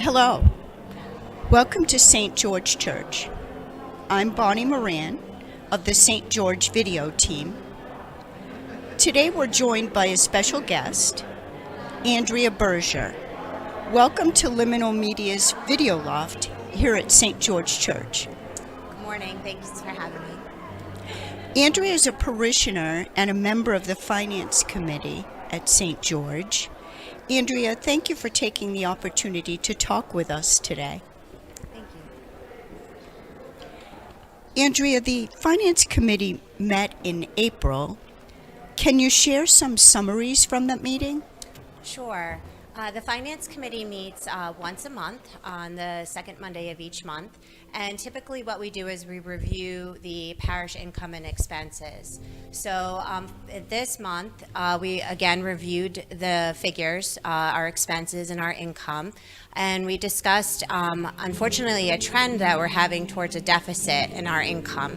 Hello. Welcome to St. George Church. I'm Bonnie Moran of the St. George video team. Today we're joined by a special guest, Andrea Berger. Welcome to Liminal Media's Video Loft here at St. George Church. Good morning. Thanks for having me. Andrea is a parishioner and a member of the Finance Committee at St. George. Andrea, thank you for taking the opportunity to talk with us today. Thank you. Andrea, the Finance Committee met in April. Can you share some summaries from that meeting? Sure. The Finance Committee meets once a month on the second Monday of each month. And typically what we do is we review the parish income and expenses. So this month, we again reviewed the figures, our expenses and our income. And we discussed, unfortunately, a trend that we're having towards a deficit in our income,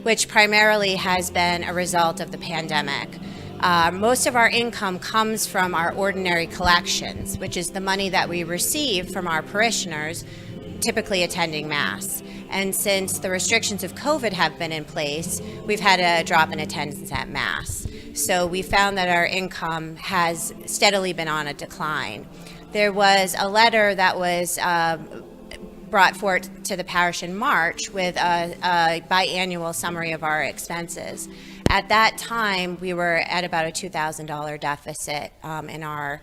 which primarily has been a result of the pandemic. Most of our income comes from our ordinary collections, which is the money that we receive from our parishioners typically attending Mass. And since the restrictions of COVID have been in place, we've had a drop in attendance at Mass. So we found that our income has steadily been on a decline. There was a letter that was brought forth to the parish in March with a biannual summary of our expenses. At that time, we were at about a $2,000 deficit in our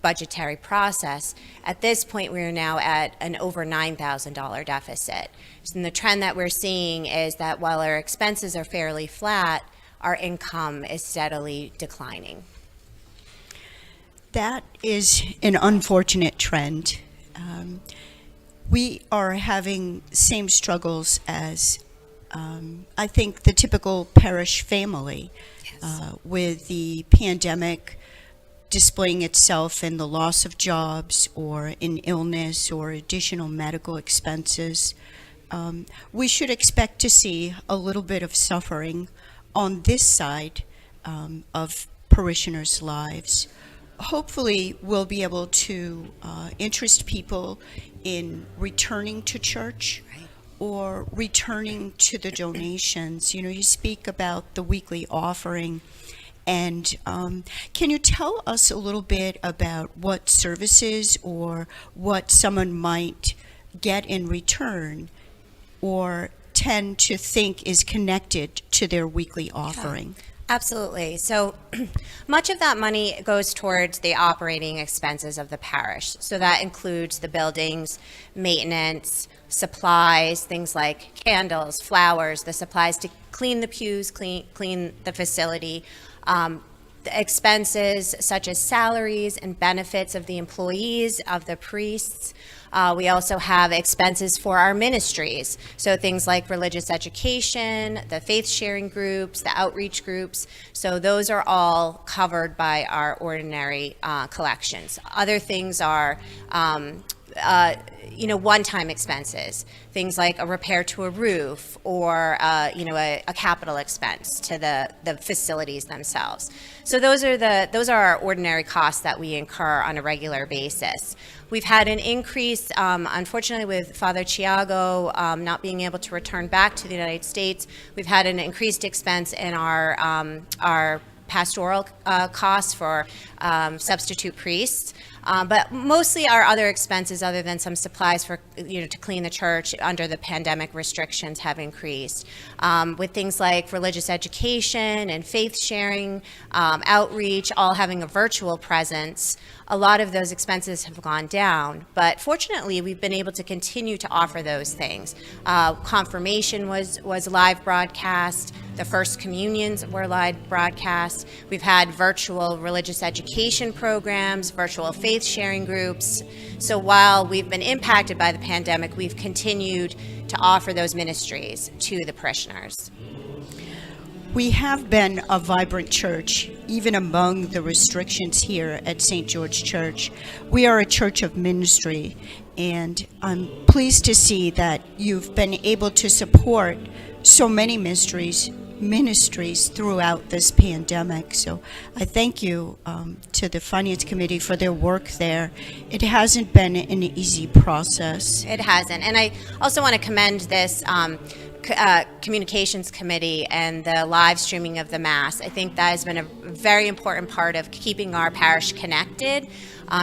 budgetary process. At this point, we are now at an over $9,000 deficit. And the trend that we're seeing is that while our expenses are fairly flat, our income is steadily declining. That is an unfortunate trend. We are having same struggles as I think the typical parish family. Yes. With the pandemic displaying itself in the loss of jobs or in illness or additional medical expenses. We should expect to see a little bit of suffering on this side of parishioners' lives. Hopefully, we'll be able to interest people in returning to church or returning to the donations. You know, you speak about the weekly offering. And can you tell us a little bit about what services or what someone might get in return or tend to think is connected to their weekly offering? Yeah. Absolutely. So much of that money goes towards the operating expenses of the parish. So that includes the buildings, maintenance, supplies, things like candles, flowers, the supplies to clean the pews, clean the facility, the expenses such as salaries and benefits of the employees, of the priests. We also have expenses for our ministries, so things like religious education, the faith sharing groups, the outreach groups. So those are all covered by our ordinary collections. Other things are one-time expenses, things like a repair to a roof or, a capital expense to the facilities themselves. So those are our ordinary costs that we incur on a regular basis. We've had an increase, unfortunately, with Father Chiago not being able to return back to the United States. We've had an increased expense in our pastoral costs for substitute priests. But mostly our other expenses, other than some supplies for to clean the church under the pandemic restrictions, have increased. With things like religious education and faith sharing, outreach, all having a virtual presence, a lot of those expenses have gone down. But fortunately, we've been able to continue to offer those things. Confirmation was live broadcast. The First Communions were live broadcasts. We've had virtual religious education programs, virtual faith sharing groups. So while we've been impacted by the pandemic, we've continued to offer those ministries to the parishioners. We have been a vibrant church, even among the restrictions here at St. George Church. We are a church of ministry, and I'm pleased to see that you've been able to support so many ministries ministries throughout this pandemic. So I thank you to the Finance Committee for their work there. It hasn't been an easy process. It hasn't. And I also want to commend this communications committee and the live streaming of the Mass. I think that has been a very important part of keeping our parish connected,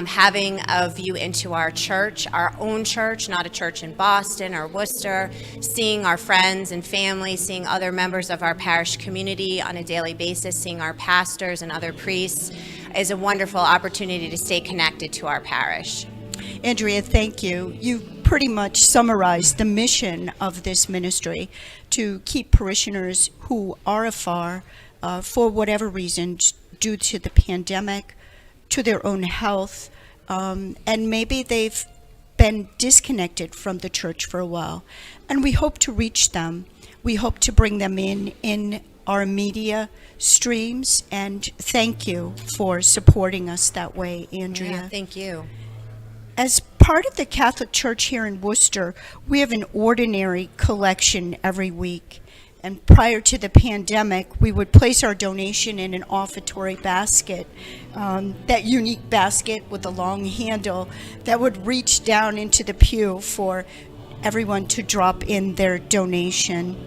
having a view into our church, our own church, not a church in Boston or Worcester, seeing our friends and family, seeing other members of our parish community on a daily basis, seeing our pastors and other priests is a wonderful opportunity to stay connected to our parish. Andrea, thank you. You pretty much summarized the mission of this ministry, to keep parishioners who are afar for whatever reason, due to the pandemic, to their own health, and maybe they've been disconnected from the church for a while. And we hope to reach them. We hope to bring them in our media streams, and thank you for supporting us that way, Andrea. Yeah, thank you. As part of the Catholic Church here in Worcester, we have an ordinary collection every week. And prior to the pandemic, we would place our donation in an offertory basket, that unique basket with a long handle that would reach down into the pew for everyone to drop in their donation.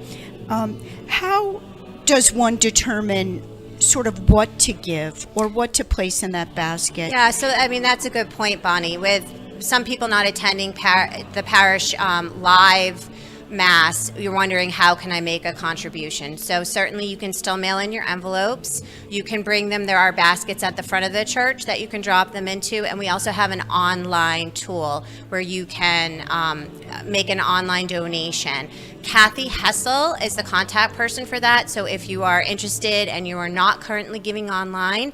How does one determine sort of what to give or what to place in that basket? Yeah, so I mean, that's a good point, Bonnie. With some people not attending the parish live Mass, you're wondering, how can I make a contribution? So certainly you can still mail in your envelopes. You can bring them. There are baskets at the front of the church that you can drop them into. And we also have an online tool where you can make an online donation. Kathy Hessel is the contact person for that. So if you are interested and you are not currently giving online,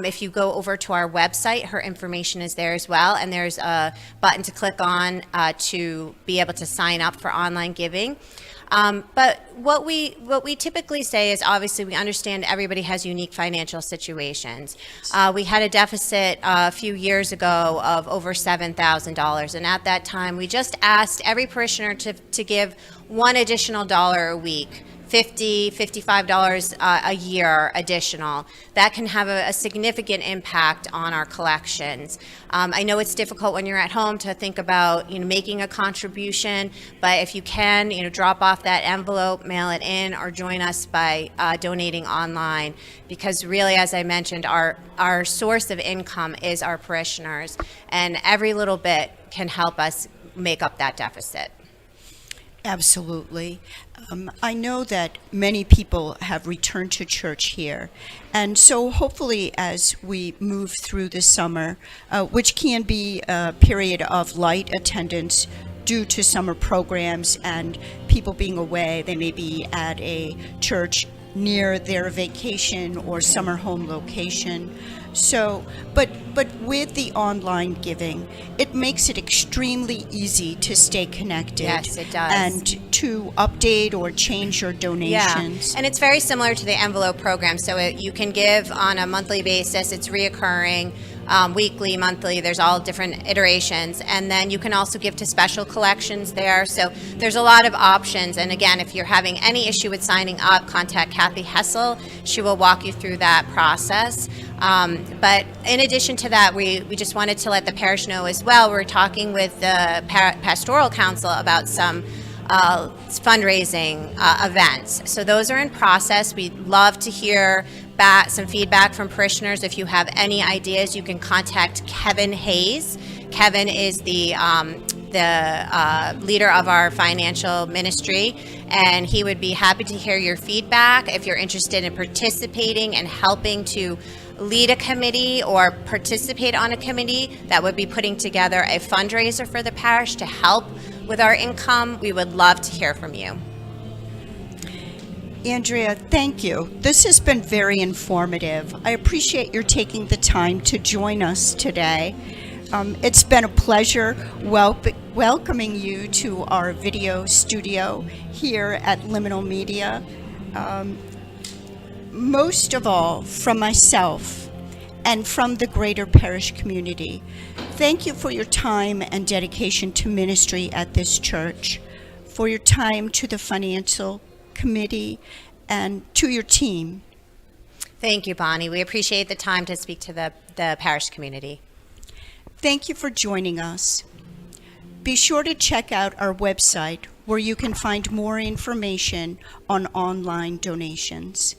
if you go over to our website, her information is there as well. And there's a button to click on to be able to sign up for online giving. But what we typically say is, obviously we understand everybody has unique financial situations. We had a deficit a few years ago of over $7,000, and at that time we just asked every parishioner to give one additional dollar a week. $50, $55 a year additional. That can have a significant impact on our collections. I know it's difficult when you're at home to think about making a contribution, but if you can drop off that envelope, mail it in, or join us by donating online, because really, as I mentioned, our source of income is our parishioners, and every little bit can help us make up that deficit. Absolutely. I know that many people have returned to church here. And so hopefully as we move through the summer, which can be a period of light attendance due to summer programs and people being away, they may be at a church near their vacation or summer home location. So, but with the online giving, it makes it extremely easy to stay connected. Yes, it does. And to update or change your donations. Yeah, and it's very similar to the envelope program. So you can give on a monthly basis. It's reoccurring. Weekly, monthly, there's all different iterations. And then you can also give to special collections there. So there's a lot of options. And again, if you're having any issue with signing up, contact Kathy Hessel. She will walk you through that process. But in addition to that, we just wanted to let the parish know as well. We're talking with the Pastoral Council about some fundraising events. So those are in process. We'd love to hear back some feedback from parishioners. If you have any ideas, you can contact Kevin Hayes. Kevin is the leader of our financial ministry, and he would be happy to hear your feedback if you're interested in participating and helping to lead a committee or participate on a committee that would be putting together a fundraiser for the parish to help with our income. We would love to hear from you. Andrea, thank you. This has been very informative. I appreciate your taking the time to join us today. It's been a pleasure welcoming you to our video studio here at Liminal Media. Most of all, from myself and from the greater parish community, thank you for your time and dedication to ministry at this church, for your time to the financial committee, and to your team. Thank you, Bonnie. We appreciate the time to speak to the parish community. Thank you for joining us. Be sure to check out our website where you can find more information on online donations.